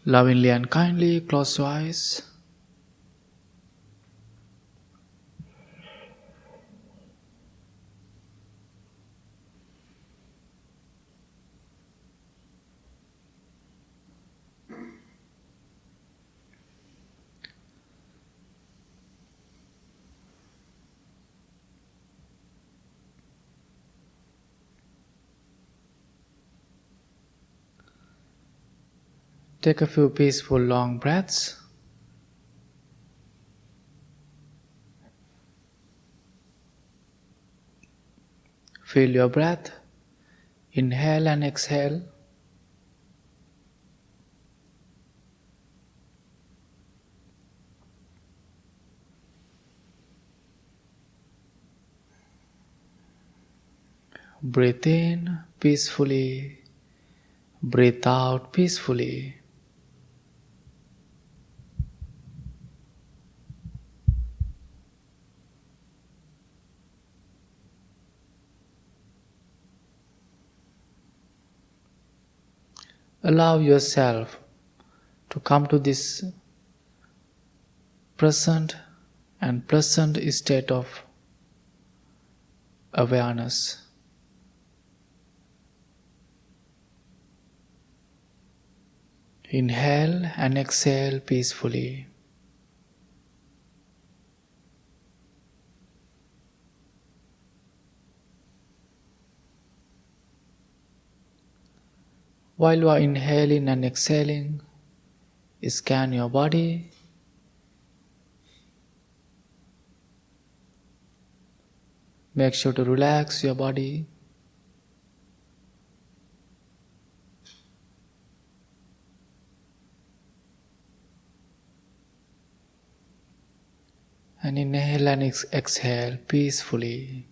Lovingly and kindly close your eyes. Take a few peaceful long breaths. Feel your breath. Inhale and exhale. Breathe in peacefully. Breathe out peacefully. Allow yourself to come to this present and pleasant state of awareness. Inhale and exhale peacefully. While you are inhaling and exhaling, scan your body. Make sure to relax your body. And inhale and exhale peacefully.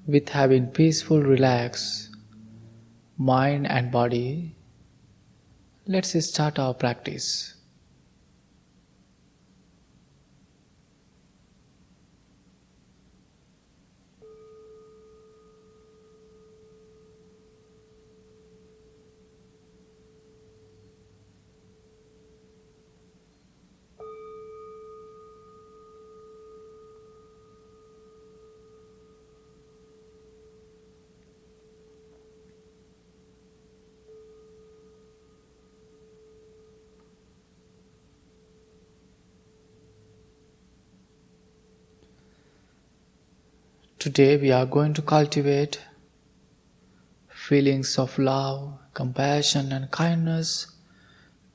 With having peaceful, relaxed mind and body, let's start our practice. Today we are going to cultivate feelings of love, compassion and kindness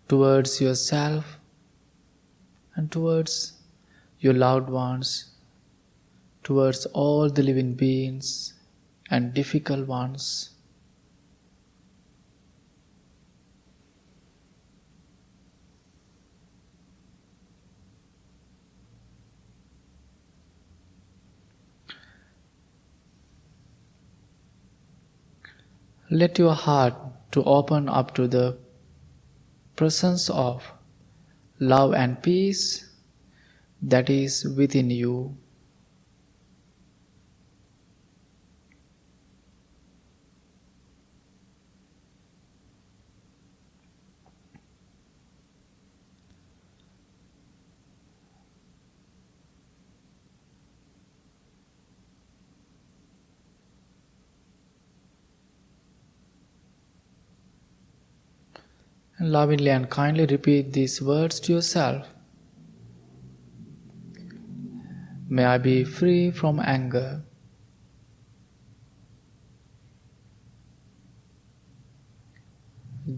towards yourself and towards your loved ones, towards all the living beings and difficult ones. Let your heart to open up to the presence of love and peace that is within you. And lovingly and kindly repeat these words to yourself. May I be free from anger.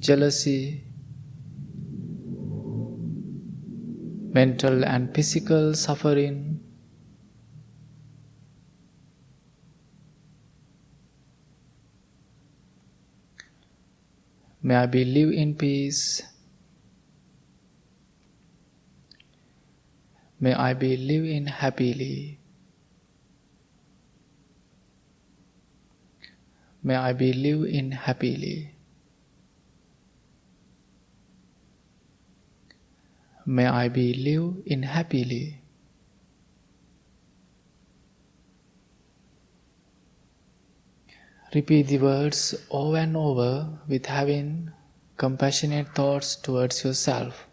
jealousy, mental and physical suffering. May I be live in peace. May I be live in happily. May I be live in happily. May I be live in happily. Repeat the words over and over with having compassionate thoughts towards yourself.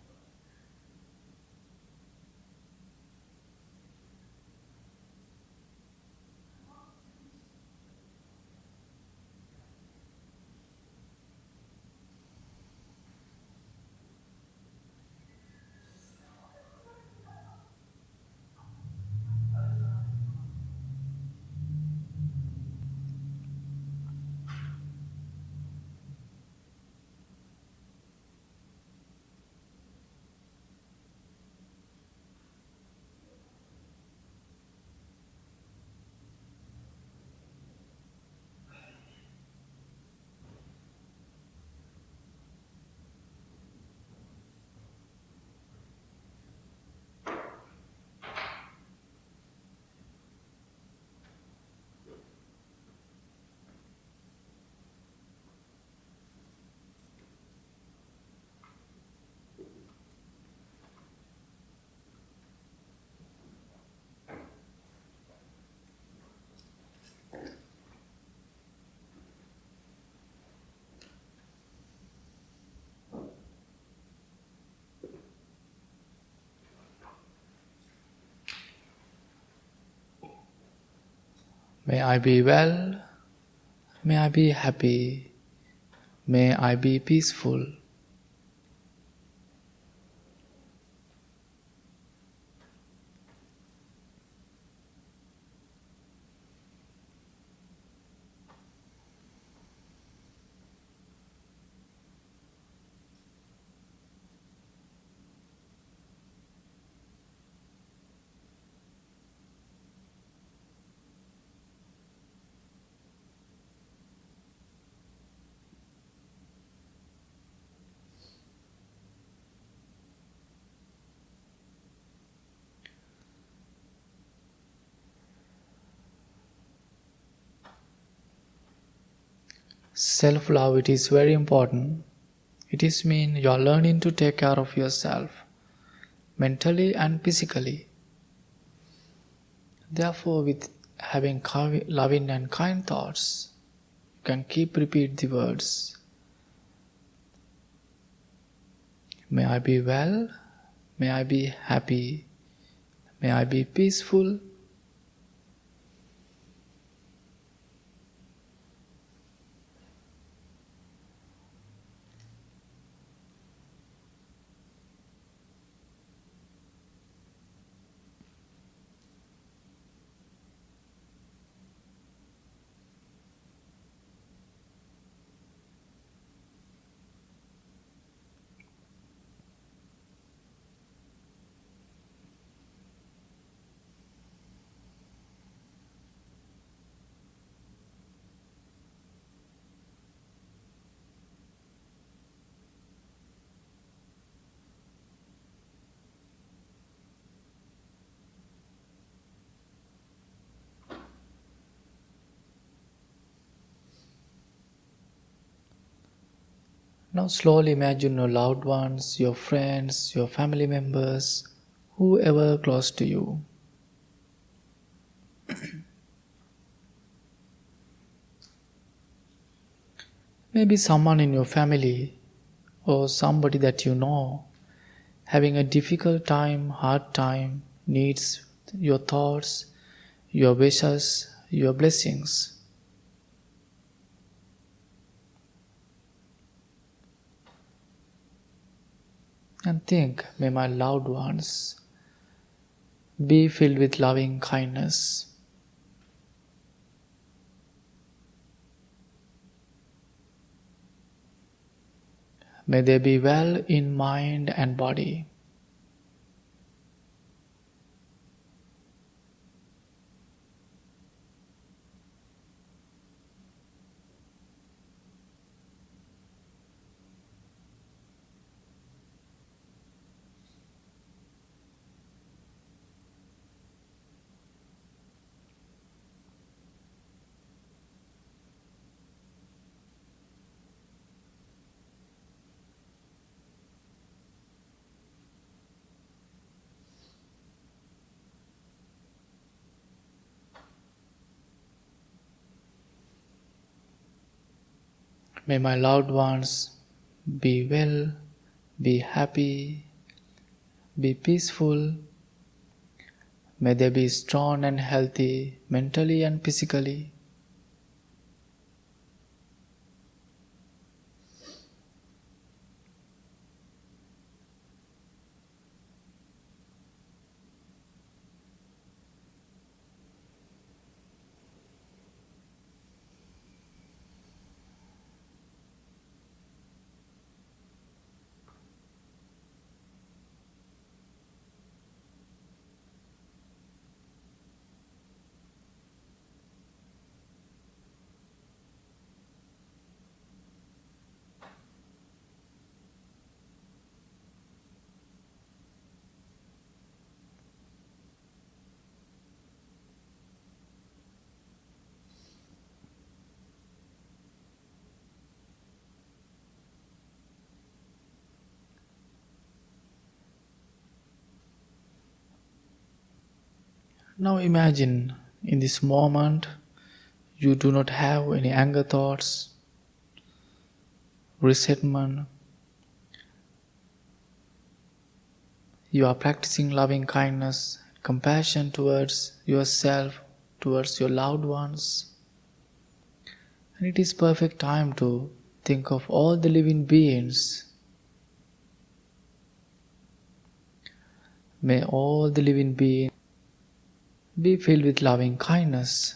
May I be well. May I be happy. May I be peaceful. Self-love, it is very important. It is mean you are learning to take care of yourself, mentally and physically. Therefore, with having loving and kind thoughts, you can keep repeat the words. May I be well. May I be happy. May I be peaceful. Now slowly imagine your loved ones, your friends, your family members, whoever close to you. Maybe someone in your family or somebody that you know having a difficult time, hard time, needs your thoughts, your wishes, your blessings. And think, may my loved ones be filled with loving kindness. May they be well in mind and body. May my loved ones be well, be happy, be peaceful. May they be strong and healthy mentally and physically. Now imagine in this moment you do not have any anger thoughts, resentment. You are practicing loving kindness, compassion towards yourself, towards your loved ones. And it is perfect time to think of all the living beings. May all the living beings be filled with loving kindness.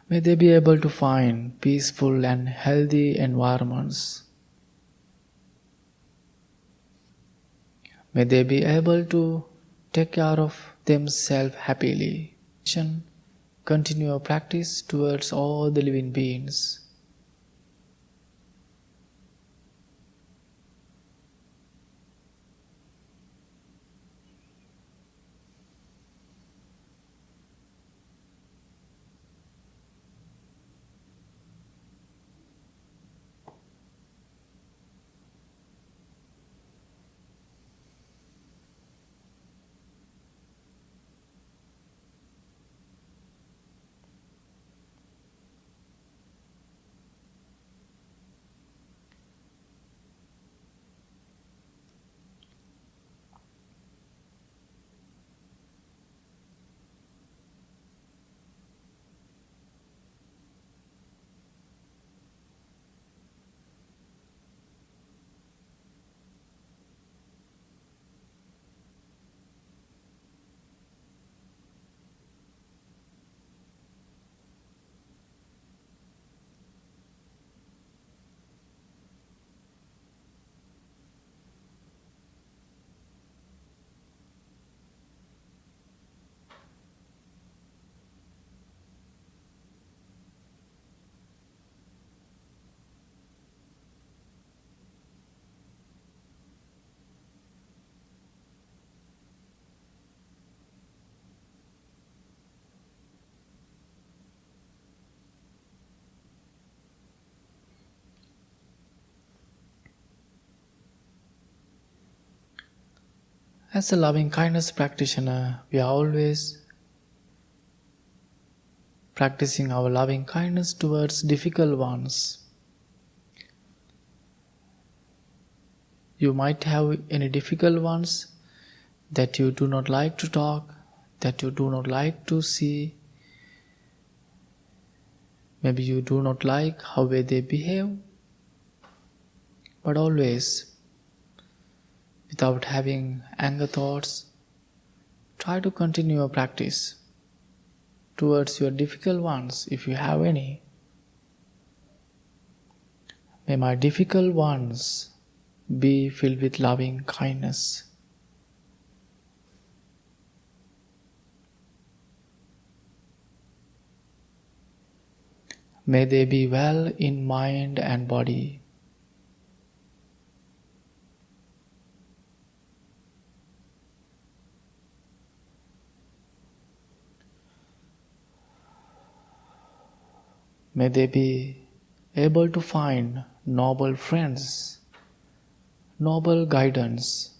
May they be able to find peaceful and healthy environments. May they be able to take care of themselves happily. Continue your practice towards all the living beings. As a loving kindness practitioner, we are always practicing our loving kindness towards difficult ones. You might have any difficult ones that you do not like to talk, that you do not like to see. Maybe you do not like how they behave, but always, without having anger thoughts, try to continue your practice. towards your difficult ones if you have any. May my difficult ones be filled with loving kindness. May they be well in mind and body. May they be able to find noble friends, noble guidance.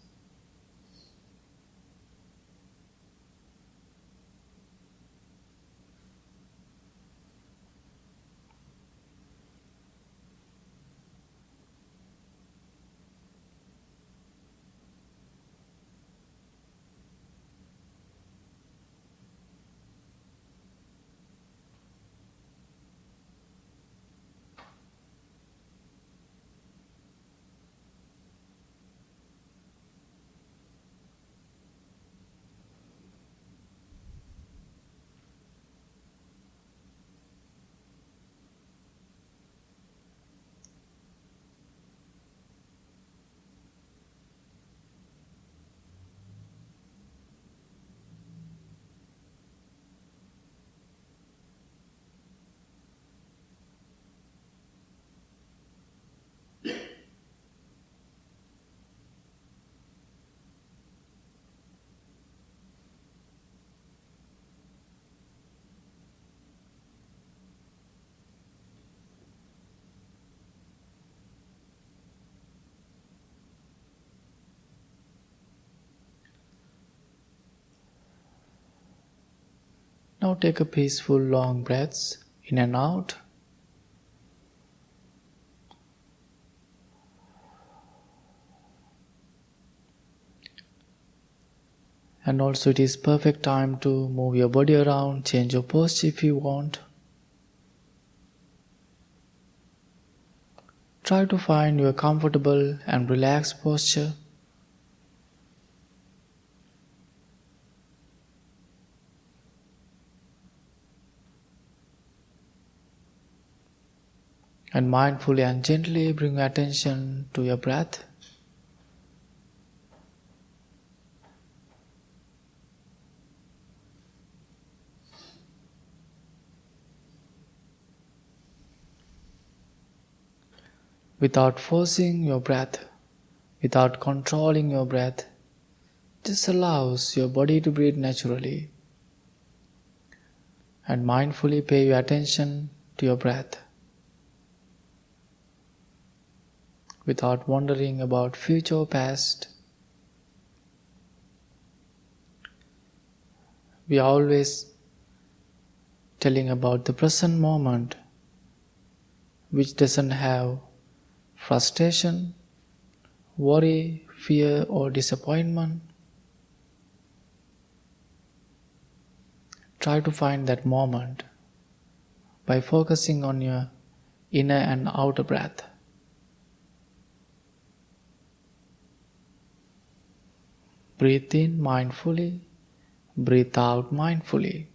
Now take a peaceful long breaths in and out. And also it is perfect time to move your body around, change your posture if you want. Try to find your comfortable and relaxed posture. And mindfully and gently bring your attention to your breath. Without forcing your breath, without controlling your breath, just allows your body to breathe naturally. And mindfully pay your attention to your breath. Without wondering about future or past. We are always telling about the present moment, which doesn't have frustration, worry, fear, or disappointment. Try to find that moment by focusing on your inner and outer breath. Breathe in mindfully, breathe out mindfully.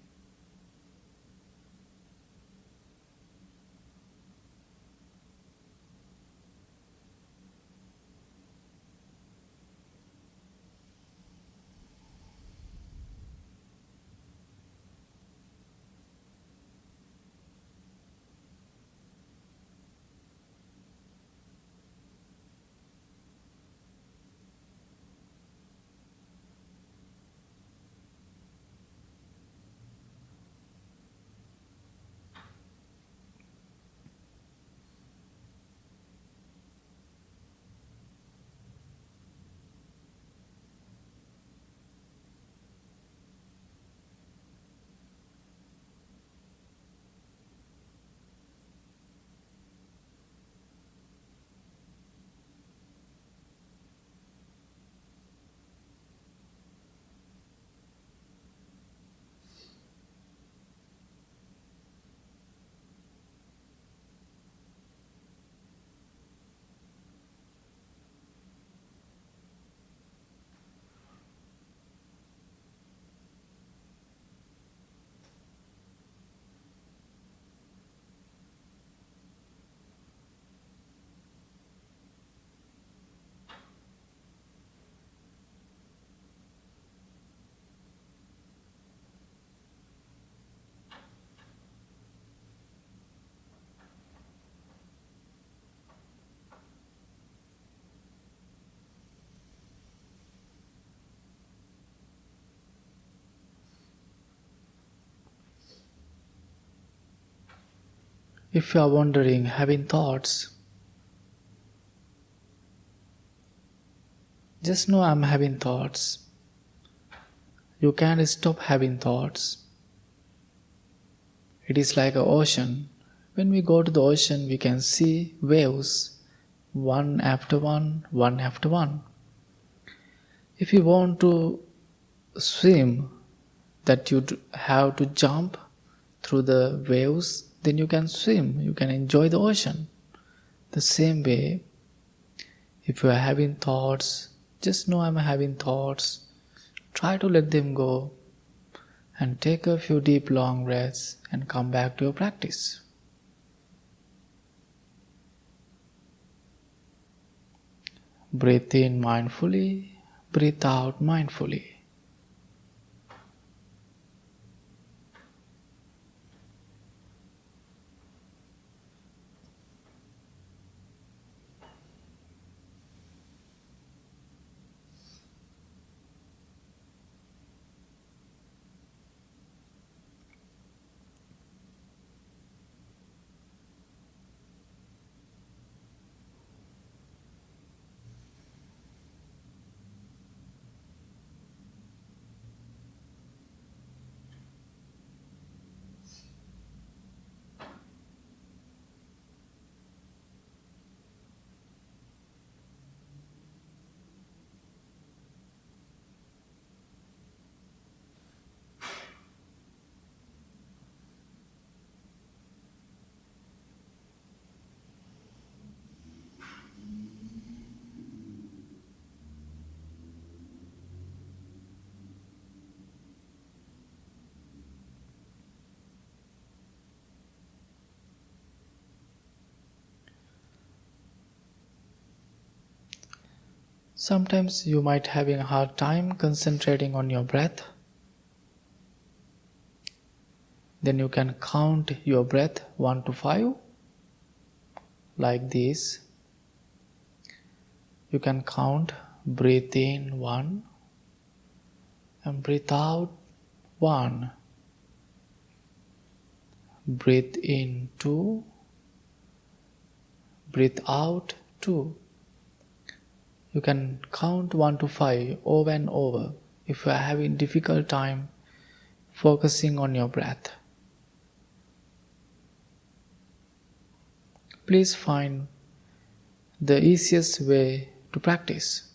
If you are wondering, having thoughts, just know I'm having thoughts. You can't stop having thoughts. It is like an ocean. When we go to the ocean, we can see waves, one after one, one after one. If you want to swim, that you have to jump through the waves, then you can swim, you can enjoy the ocean. The same way, if you are having thoughts, just know I'm having thoughts. Try to let them go and take a few deep long breaths and come back to your practice. Breathe in mindfully, breathe out mindfully. Sometimes you might having a hard time concentrating on your breath. Then you can count your breath 1 to 5 like this. You can count, breathe in 1 and breathe out 1. Breathe in 2, breathe out 2. You can count 1 to 5 over and over if you are having difficult time focusing on your breath. Please find the easiest way to practice.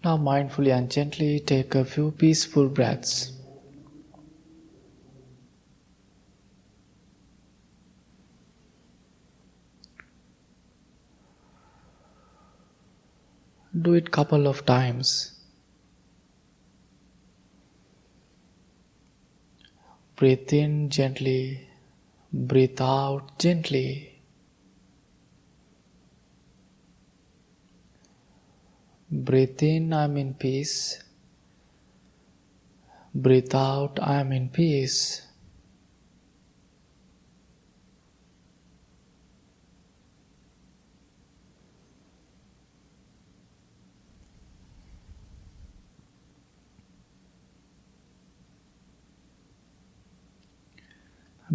Now mindfully and gently take a few peaceful breaths. Do it couple of times. Breathe in gently, Breathe out gently. Breathe in, I am in peace. Breathe out, I am in peace.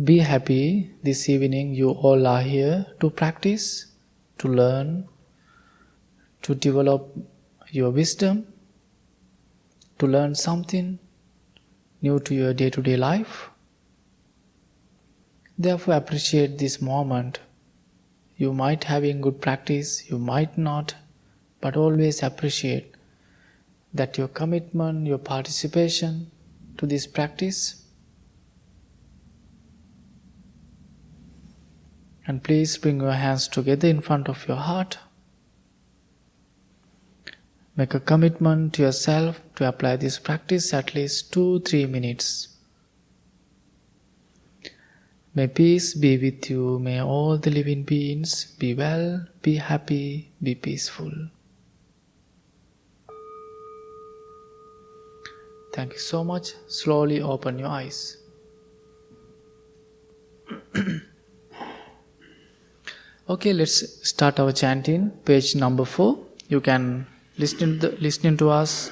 Be happy this evening you all are here to practice, to learn, to develop your wisdom, to learn something new to your day-to-day life. Therefore appreciate this moment. You might having good practice, you might not, but always appreciate that your commitment, your participation to this practice. And please bring your hands together in front of your heart. Make a commitment to yourself to apply this practice at least 2-3 minutes. May peace be with you. May all the living beings be well, be happy, be peaceful. Thank you so much. Slowly open your eyes. Okay, let's start our chanting. Page number 4. You can listen to us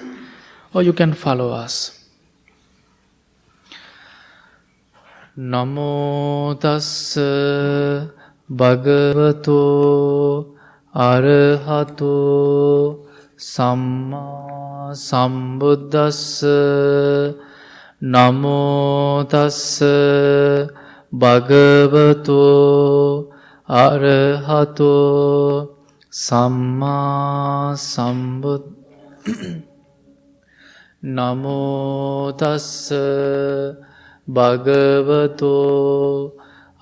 or you can follow us. Namo tassa bhagavato arahato samma sambuddhassa. Namo tassa bhagavato arahato samma sambuddhassa. Namo tassa bhagavato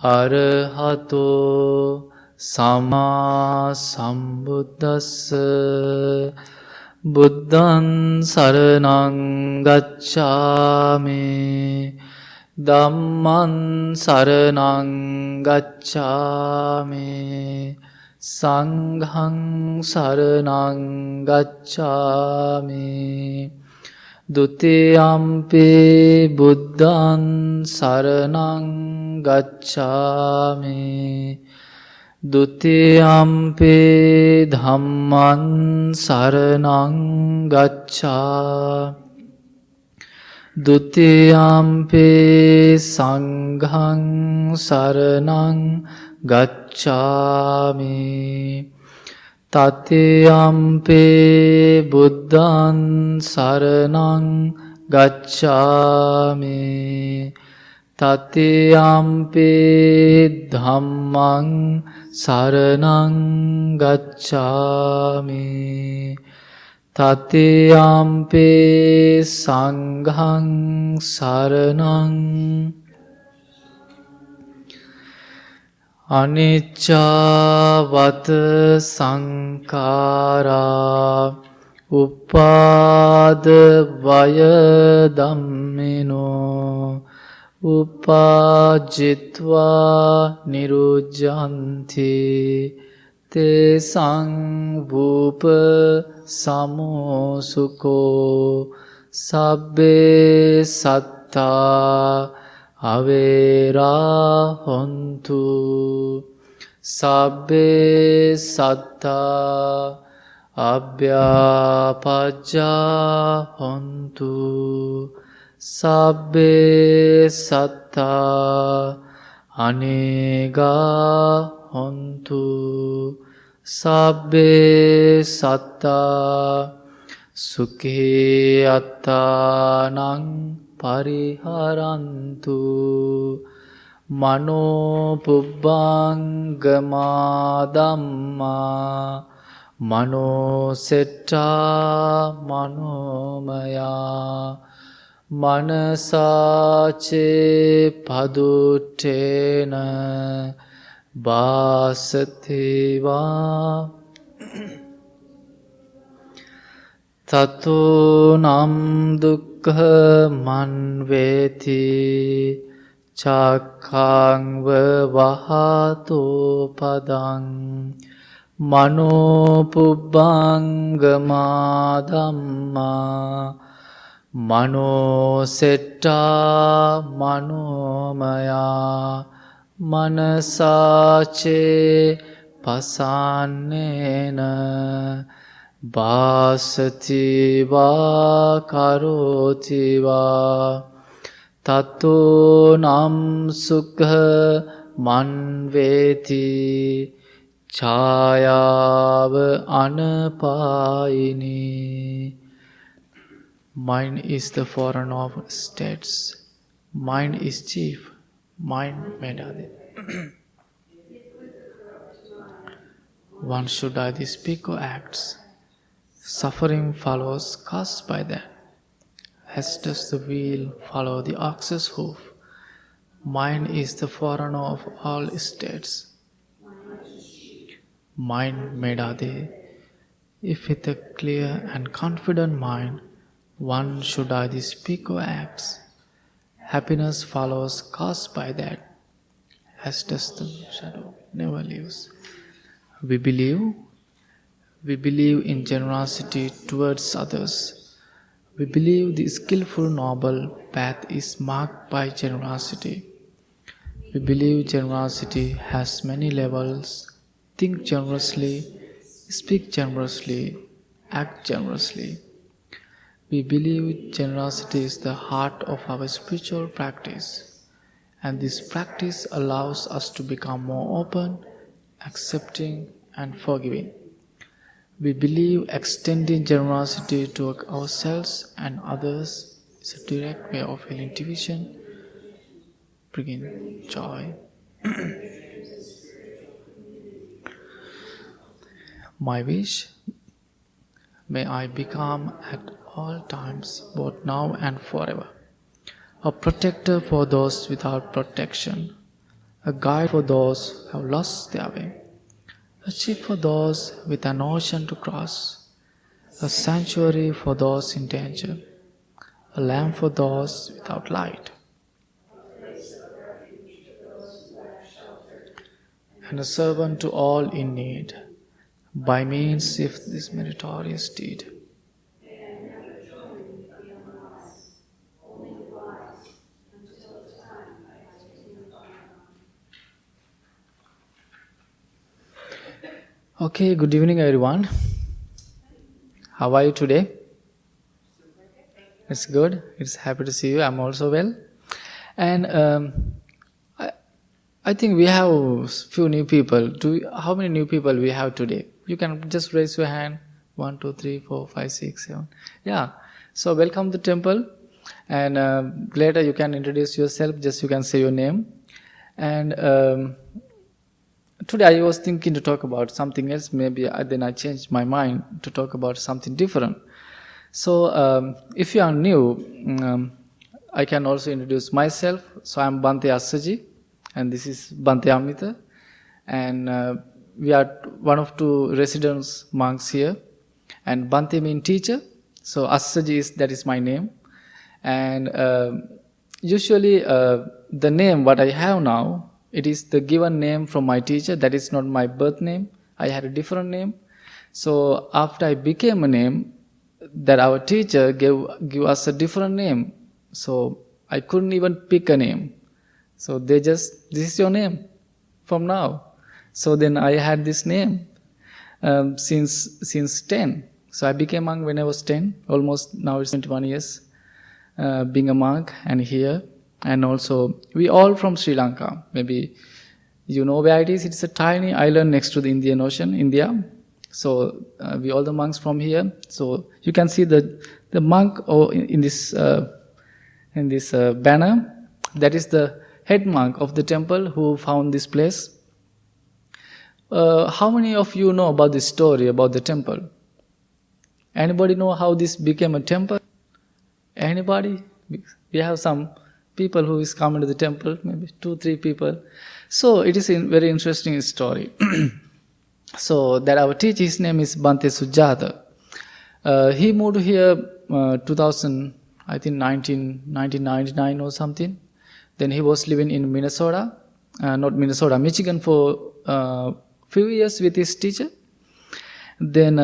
arahato samma sambuddhassa. Buddhaṃ saraṇaṃ gacchāmi. Dhammaṃ saraṇaṃ gacchāmi. Saṅghaṃ saraṇaṃ gacchāmi. Dutiyampi buddhaṃ saraṇaṃ gacchāmi. Dutiyampi dhammaṃ saraṇaṃ gacchāmi. Dutiyampi saṅghaṃ saraṇaṃ gacchāmi. Tatiyampi buddhaṃ saraṇaṃ gacchāmi. Tatiyampi dhammaṃ saraṇaṃ gacchāmi. Tatiyampi saṅghaṃ saraṇaṃ. Anicca vata saṅkhārā upāda vaya dhammino. Upājitva nirujjanti te saṅbhupa samosukho. Sabbe sattā avera hontu. Sabbe sattā abhyapajja hontu. Sabbe sattā anega hontu. Sabbe sattā sukhe attānaṃ pariharantu. Mano pubbangama dhamma. Mano setta manomaya. Manasace paduttena bāsativa. Tato nam dukkha manveti චක්ඛං වහතු පදං මනෝ පුබ්බංගමා ධම්මා මනෝ සෙට්ඨා මනෝමයා මනසාචේ පසන්නේන වාසති වා කරෝති වා තතෝ නම් සුඛ මන්වේති ඡායාව අනපායිනී. Mind is the forerunner of states. Mind is chief. Mind medade. One should either speak or acts. Suffering follows caused by that. As does the wheel follow the ox's hoof. Mind is the forerunner of all states. Mind medade. If with a clear and confident mind, one should either speak or acts. Happiness follows caused by that, as does the shadow never leaves. We believe in generosity towards others. We believe the skillful noble path is marked by generosity. We believe generosity has many levels. Think generously, speak generously, act generously. We believe generosity is the heart of our spiritual practice, and this practice allows us to become more open, accepting, and forgiving. We believe extending generosity to ourselves and others is a direct way of healing division, bringing joy. My wish, may I become at all times, both now and forever, a protector for those without protection, a guide for those who have lost their way, a ship for those with an ocean to cross, a sanctuary for those in danger, a lamp for those without light, and a servant to all in need, by means of this meritorious deed. Okay, good evening everyone. How are you today? It's good. It's happy to see you. I'm also well. And I think we have few new people. How many new people we have today? You can just raise your hand. 1, 2, 3, 4, 5, 6, 7. Yeah. So welcome to the temple. And later you can introduce yourself. Just you can say your name. And today I was thinking to talk about something else. Maybe then I changed my mind to talk about something different. So if you are new, I can also introduce myself. So I am Bhante Assaji, and this is Bhante Amita. And we are one of 2 residence monks here. And Bhante means teacher. So Assaji is my name. And usually the name what I have now, it is the given name from my teacher. That is not my birth name. I had a different name. So after I became a name, that our teacher gave us a different name. So I couldn't even pick a name. So they just, this is your name from now. So then I had this name since 10. So I became a monk when I was 10. Almost now it's 21 years being a monk and here. And also, we all from Sri Lanka. Maybe you know where it is. It's a tiny island next to the Indian Ocean, India. So we all the monks from here. So you can see the monk in this banner. That is the head monk of the temple who found this place. How many of you know about this story about the temple? Anybody know how this became a temple? Anybody? We have some people who is coming to the temple, maybe 2-3 people. So it is a very interesting story. So that our teacher, his name is Bhante Assaji. He moved here 1999 or something. Then he was living in Michigan for few years with his teacher. Then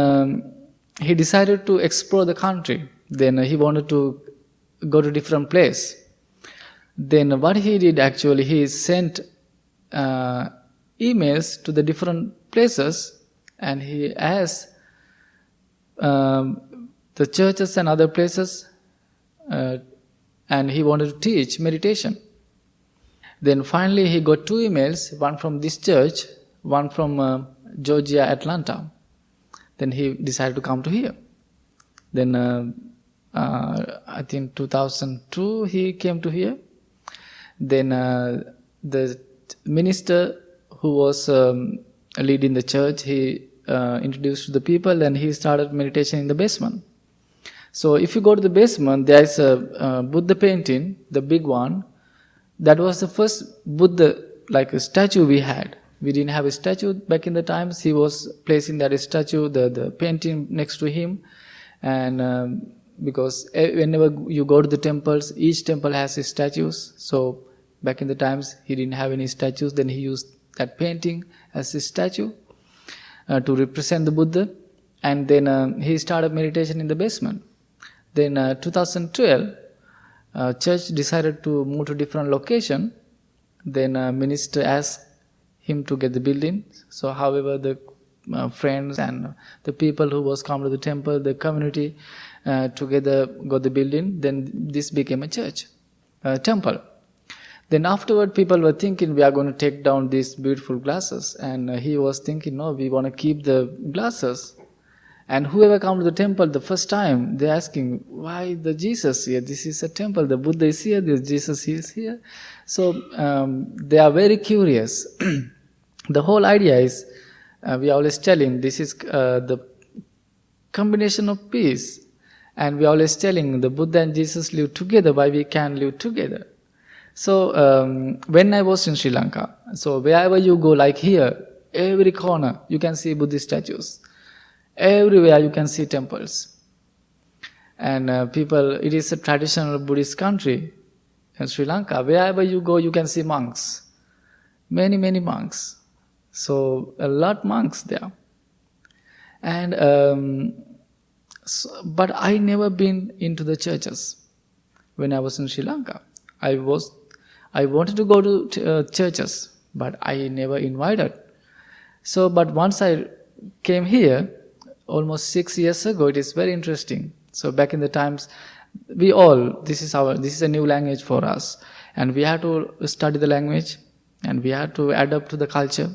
he decided to explore the country. Then he wanted to go to different place. Then what he did actually, he sent emails to the different places, and he asked the churches and other places, and he wanted to teach meditation. Then finally he got 2 emails, one from this church, one from Georgia, Atlanta. Then he decided to come to here. Then I think 2002 he came to here. Then the minister who was leading the church, he introduced to the people, and he started meditation in the basement. So if you go to the basement, there is a Buddha painting, the big one. That was the first Buddha, like a statue we had. We didn't have a statue back in the times. He was placing that statue, the painting next to him. And because whenever you go to the temples, each temple has its statues. So back in the times, he didn't have any statues. Then he used that painting as his statue to represent the Buddha. And then he started meditation in the basement. Then 2012, church decided to move to different location. Then minister asked him to get the building. So however, the friends and the people who was come to the temple, the community together got the building. Then this became a church, temple. Then afterward, people were thinking we are going to take down these beautiful glasses, and he was thinking, no, we want to keep the glasses. And whoever come to the temple the first time, they're asking, why the Jesus here? This is a temple. The Buddha is here. The Jesus is here. So they are very curious. The whole idea is, we are always telling, this is the combination of peace. And we are always telling the Buddha and Jesus live together, why we can live together. So when I was in Sri Lanka, so wherever you go, like here, every corner, you can see Buddhist statues. Everywhere you can see temples. And people, it is a traditional Buddhist country in Sri Lanka. Wherever you go, you can see monks. Many, many monks. So a lot monks there. And but I never been into the churches when I was in Sri Lanka. I wanted to go to churches, but I never invited. So, but once I came here, almost 6 years ago, it is very interesting. So back in the times, this is a new language for us, and we had to study the language, and we had to adapt to the culture.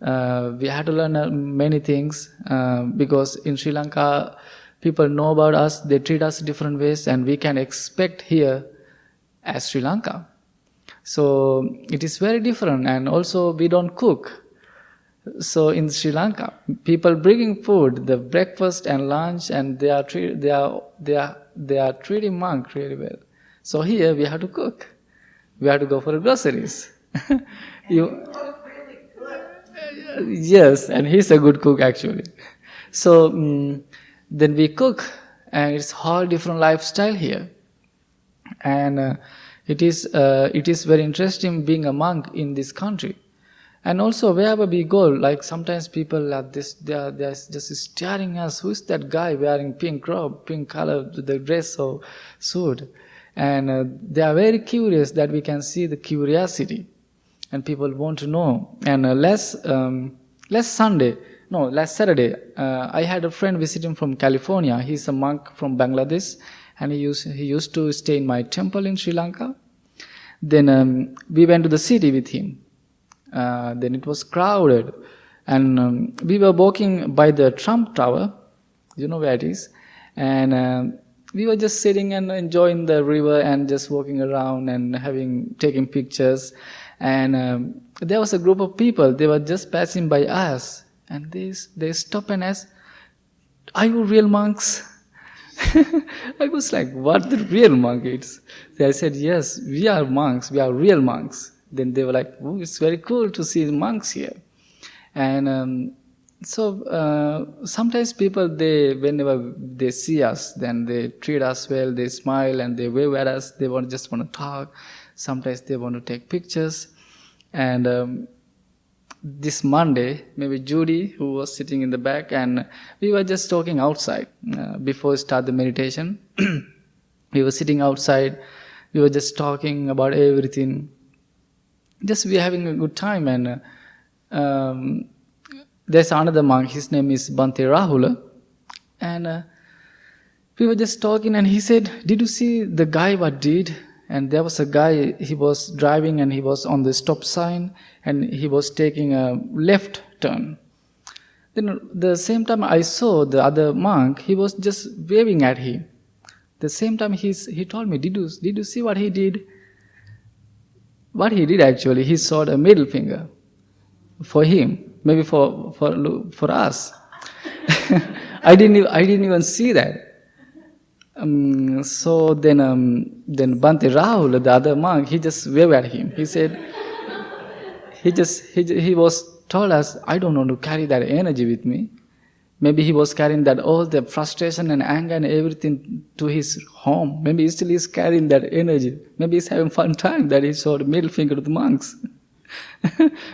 We had to learn many things because in Sri Lanka, people know about us, they treat us different ways, and we can expect here as Sri Lanka. So it is very different, and also we don't cook. So in Sri Lanka, people bringing food, the breakfast and lunch, and they are treating monk really well. So here we have to cook. We have to go for the groceries. Yes, and he's a good cook actually. So then we cook, and it's whole different lifestyle here. And it is very interesting being a monk in this country. And also wherever we go, like sometimes people are they are just staring us. Who is that guy wearing pink robe, pink color, the dress or suit? And they are very curious that we can see the curiosity, and people want to know. And last Saturday, I had a friend visiting from California. He's a monk from Bangladesh, and he used to stay in my temple in Sri Lanka. Then we went to the city with him. Then it was crowded, and we were walking by the Trump Tower, you know where it is, and we were just sitting and enjoying the river and just walking around and taking pictures. And there was a group of people, they were just passing by us, and they stopped and asked, "Are you real monks?" I was like, what the real monk is? So I said, yes, we are monks, we are real monks. Then they were like, oh, it's very cool to see monks here. And sometimes people, whenever they see us, then they treat us well, they smile and they wave at us, they just want to talk. Sometimes they want to take pictures. And this Monday, maybe Judy, who was sitting in the back, and we were just talking outside before we start the meditation. We were sitting outside. We were just talking about everything. Just we were having a good time. And there's another monk. His name is Bhante Rahula. And we were just talking, and he said, "Did you see the guy what did?" And there was a guy, he was driving and he was on the stop sign and he was taking a left turn. Then the same time I saw the other monk, he was just waving at him. The same time he told me, did you see what he did? What he did actually, he showed a middle finger for him, maybe for us. I didn't even see that. So then Bhante Rahul, the other monk, he just waved at him. He said, he was told us, I don't want to carry that energy with me. Maybe he was carrying that all the frustration and anger and everything to his home. Maybe he still is carrying that energy. Maybe he's having fun time that he showed a middle finger to the monks.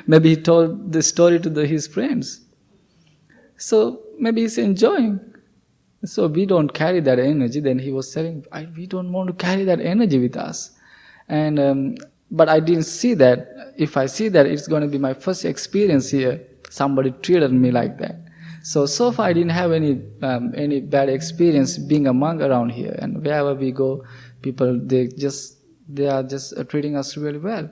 Maybe he told the story to his friends. So maybe he's enjoying. So we don't carry that energy. Then he was saying, we don't want to carry that energy with us. And but I didn't see that. If I see that, it's going to be my first experience here. Somebody treated me like that. So far I didn't have any bad experience being a monk around here. And wherever we go, people they are just treating us really well.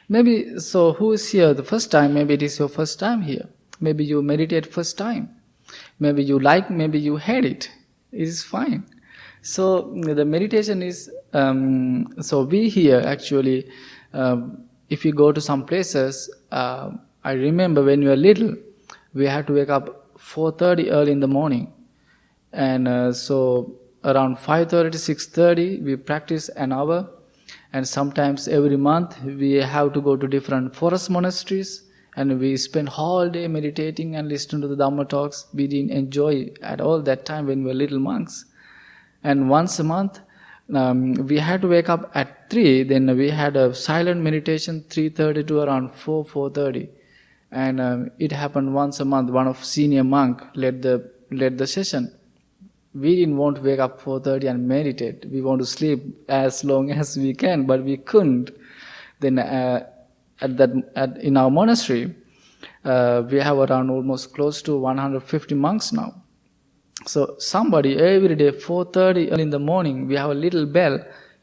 Maybe so. Who is here the first time? Maybe it is your first time here. Maybe you meditate first time. Maybe you like, maybe you hate it. It is fine. So the meditation is, so we here actually, if you go to some places, I remember when we were little, we had to wake up 4:30 early in the morning. And so around 5:30 to 6:30, we practice an hour. And sometimes every month, we have to go to different forest monasteries. And we spend whole day meditating and listening to the Dharma talks. We didn't enjoy at all that time when we were little monks. And once a month, we had to wake up at 3. Then we had a silent meditation 3:30 to around 4:30. And it happened once a month. One of senior monk led the session. We didn't want to wake up 4:30 and meditate. We want to sleep as long as we can, but we couldn't. Then in our monastery, we have around almost close to 150 monks now. So somebody every day 4:30 early in the morning, we have a little bell.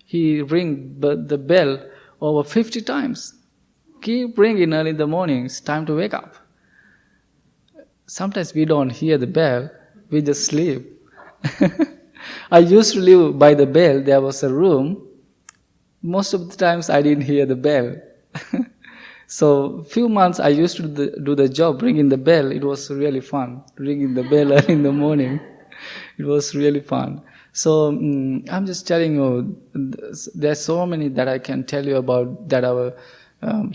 He ring the bell over 50 times. Keep ringing early in the morning. It's time to wake up. Sometimes we don't hear the bell. We just sleep. I used to live by the bell. There was a room. Most of the times I didn't hear the bell. So few months I used to do the job, ringing the bell. It was really fun, ringing the bell early in the morning. It was really fun. So I'm just telling you, there's so many that I can tell you about that our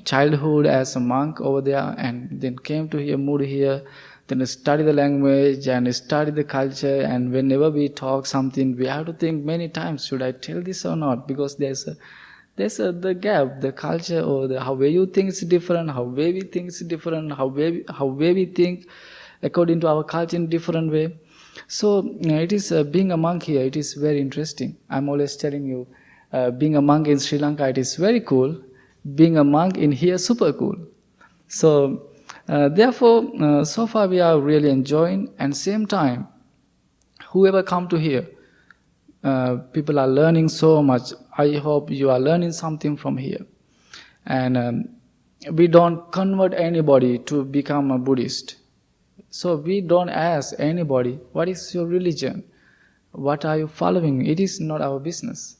childhood as a monk over there, and then came to here, moved here, then study the language and study the culture. And whenever we talk something, we have to think many times, should I tell this or not? Because there's the gap, the culture, or how way you think is different, how way we think is different, how way we think according to our culture in different way. So it is being a monk here, it is very interesting. I'm always telling you, being a monk in Sri Lanka, it is very cool. Being a monk in here, super cool. So therefore, so far we are really enjoying. And same time, whoever come to here, people are learning so much. I hope you are learning something from here. And we don't convert anybody to become a Buddhist. So we don't ask anybody, what is your religion? What are you following? It is not our business.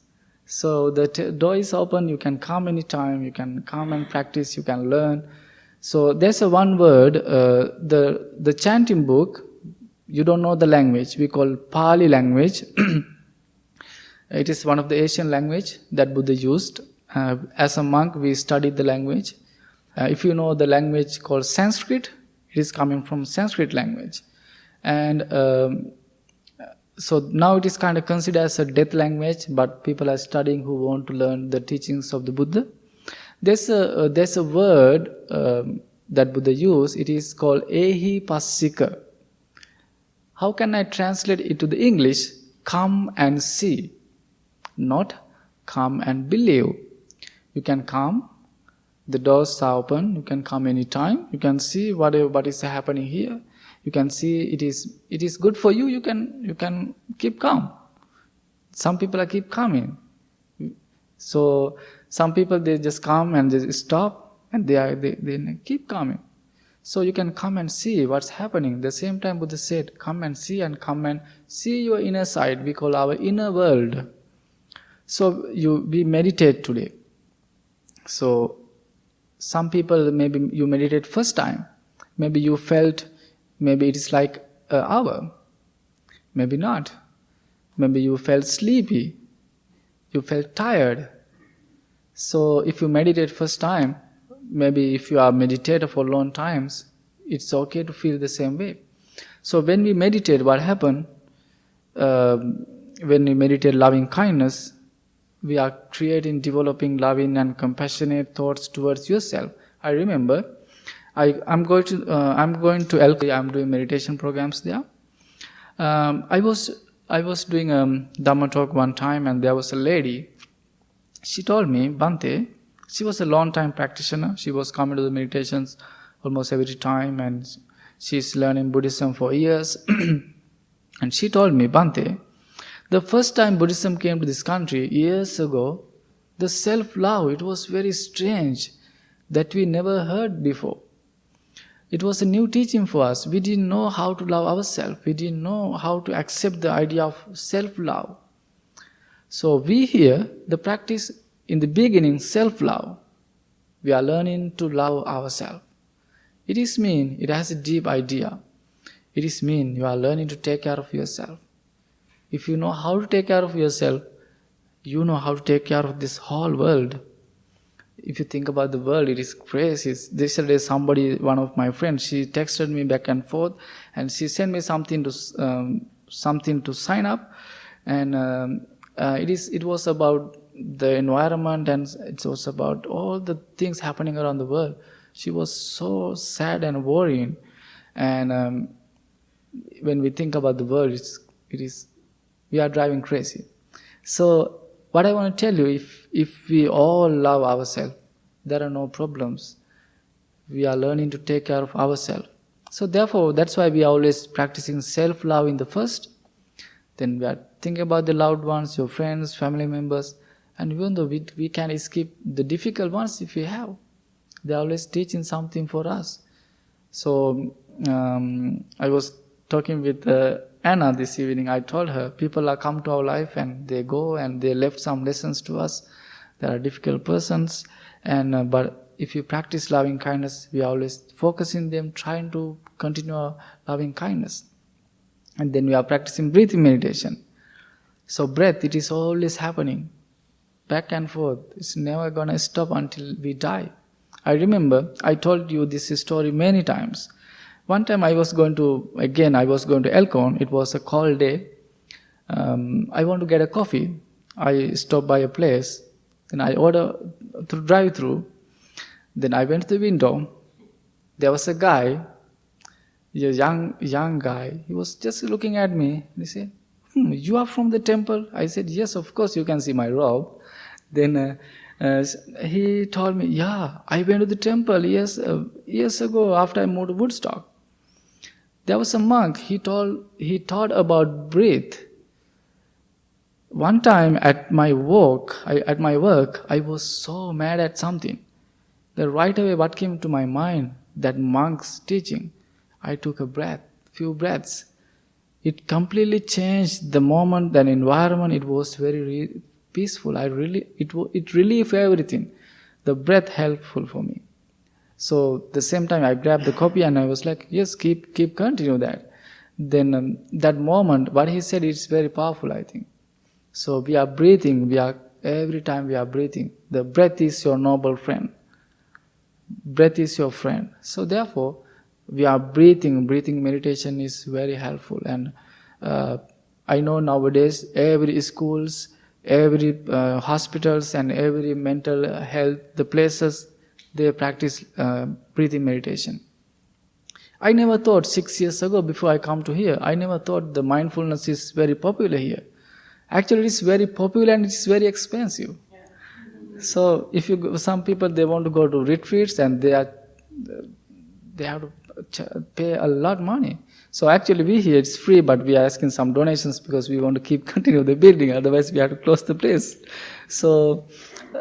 So the door is open, you can come anytime, you can come and practice, you can learn. So there's a one word, the chanting book, you don't know the language, we call Pali language. It is one of the Asian language that Buddha used. As a monk, we studied the language. If you know the language called Sanskrit, it is coming from Sanskrit language. And So now it is kind of considered as a death language, but people are studying who want to learn the teachings of the Buddha. There's a word that Buddha used. It is called ehi passika. How can I translate it to the English? Come and see, not come and believe. You can come, the doors are open, you can come anytime, you can see what is happening here. You can see it is good for you, you can keep calm. Some people are keep coming. So some people, they just come and they stop and they keep coming. So you can come and see what's happening. The same time Buddha said, come and see your inner side. We call our inner world. So we meditate today. So some people, maybe you meditate first time. Maybe you felt, maybe it is like an hour. Maybe not. Maybe you felt sleepy. You felt tired. So if you meditate first time, maybe if you are meditator for long times, it's okay to feel the same way. So when we meditate, what happens? When we meditate loving kindness, we are developing loving and compassionate thoughts towards yourself. I remember, I'm going to LK. I'm doing meditation programs there. I was doing a dharma talk one time, and there was a lady. She told me, Bhante, she was a long time practitioner. She was coming to the meditations almost every time, and she's learning Buddhism for years. And she told me, Bhante, the first time Buddhism came to this country years ago, the self-love, it was very strange that we never heard before. It was a new teaching for us. We didn't know how to love ourselves. We didn't know how to accept the idea of self-love. So we here, the practice in the beginning, self-love. We are learning to love ourselves. It has a deep idea. It means you are learning to take care of yourself. If you know how to take care of yourself, you know how to take care of this whole world. If you think about the world, it is crazy. Yesterday, one of my friends, she texted me back and forth, and she sent me something to sign up, and it was about the environment, and it was about all the things happening around the world. She was so sad and worrying, and when we think about the world, we are driving crazy. So what I want to tell you, if we all love ourselves, there are no problems. We are learning to take care of ourselves. So therefore, that's why we are always practicing self-love in the first. Then we are thinking about the loved ones, your friends, family members. And even though we can skip the difficult ones if we have, they are always teaching something for us. So I was talking with Anna this evening. I told her, people are come to our life and they go and they left some lessons to us. There are difficult persons, and but if you practice loving kindness, we are always focusing them, trying to continue our loving kindness. And then we are practicing breathing meditation. So breath, it is always happening, back and forth. It's never gonna stop until we die. I remember I told you this story many times. One time I was going to Elkhorn. It was a cold day. I want to get a coffee. I stopped by a place. Then I ordered through drive-through. Then I went to the window. There was a guy, a young guy. He was just looking at me. He said, you are from the temple? I said, yes, of course, you can see my robe. Then he told me, yeah, I went to the temple years ago after I moved to Woodstock. There was a monk, he taught about breath. One time at my work, I was so mad at something. Then right away what came to my mind, that monk's teaching. I took few breaths. It completely changed the moment, the environment. It was very peaceful. It relieved everything. The breath helpful for me. So the same time I grabbed the copy and I was like, yes, keep continue that. Then that moment, what he said is very powerful, I think. So we are breathing. Every time we are breathing. The breath is your noble friend. Breath is your friend. So therefore, we are breathing. Breathing meditation is very helpful. And I know nowadays every schools, every hospitals and every mental health, the places, they practice breathing meditation. I never thought 6 years ago before I come to here, I never thought the mindfulness is very popular here. Actually, it's very popular and it's very expensive. So if you go, some people, they want to go to retreats and they have to pay a lot of money. So actually we here, it's free, but we are asking some donations because we want to continue the building, otherwise we have to close the place. So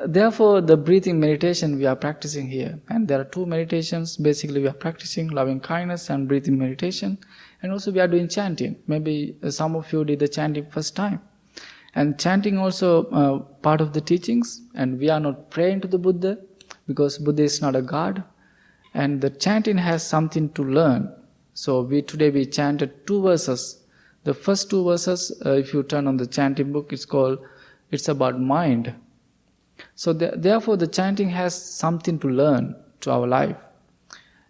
therefore the breathing meditation we are practicing here, and there are two meditations. Basically we are practicing loving kindness and breathing meditation, and also we are doing chanting. Maybe some of you did the chanting first time. And chanting also part of the teachings, and we are not praying to the Buddha because Buddha is not a god, and the chanting has something to learn. So today we chanted 2 verses. The first 2 verses, if you turn on the chanting book, it's about mind. So therefore the chanting has something to learn to our life.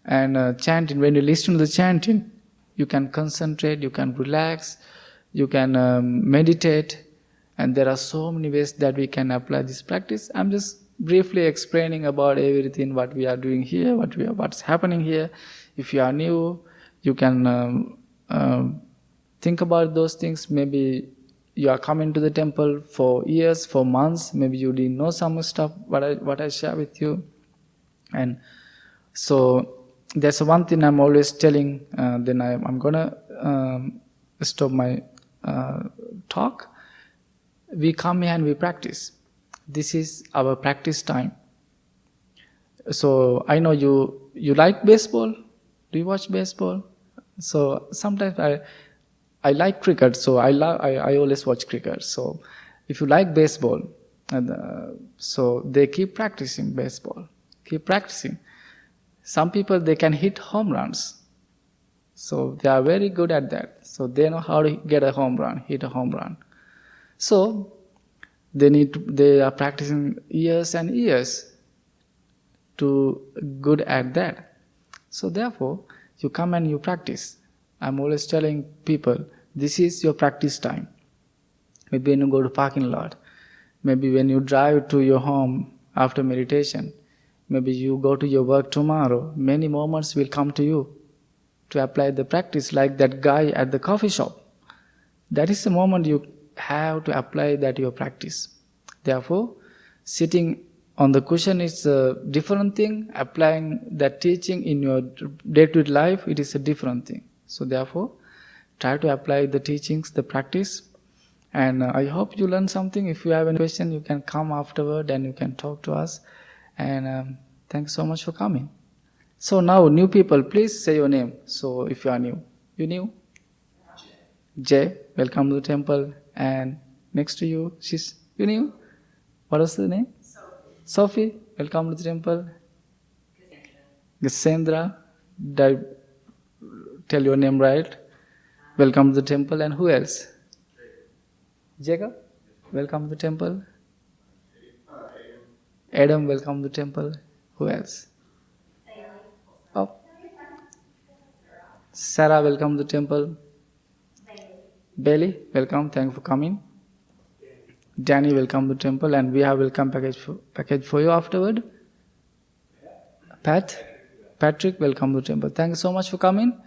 And chanting, when you listen to the chanting, you can concentrate, you can relax, you can meditate, and there are so many ways that we can apply this practice. I'm just briefly explaining about everything, what we are doing here, what's happening here. If you are new, you can think about those things. Maybe you are coming to the temple for years, for months. Maybe you didn't know some stuff what I share with you. And so that's one thing I'm always telling. Then I'm gonna stop my talk. We come here and we practice. This is our practice time. So I know you like baseball. Do you watch baseball? So sometimes I like cricket. So I always watch cricket. So if you like baseball, so they keep practicing baseball. Keep practicing. Some people, they can hit home runs. So they are very good at that. So they know how to get a home run, hit a home run. So they are practicing years and years to good at that. So therefore, you come and you practice. I'm always telling people, this is your practice time. Maybe when you go to parking lot, maybe when you drive to your home after meditation, maybe you go to your work tomorrow, many moments will come to you to apply the practice, like that guy at the coffee shop. That is the moment you have to apply that your practice. Therefore, sitting on the cushion is a different thing. Applying that teaching in your day-to-day life, it is a different thing. So therefore, try to apply the teachings, the practice. And I hope you learn something. If you have any question, you can come afterward and you can talk to us. And thanks so much for coming. So now, new people, please say your name. So if you are new, you new? Jay, welcome to the temple. And next to you, you new? What was the name? Sophie, welcome to the temple. Cassandra, did I tell your name right? Welcome to the temple. And who else? Jacob, welcome to the temple. Adam, welcome to the temple. Who else? Oh. Sarah, welcome to the temple. Bailey, welcome. Thank you for coming. Danny, welcome to the temple, and we have welcome package for you afterward. Patrick, welcome to the temple. Thank you so much for coming.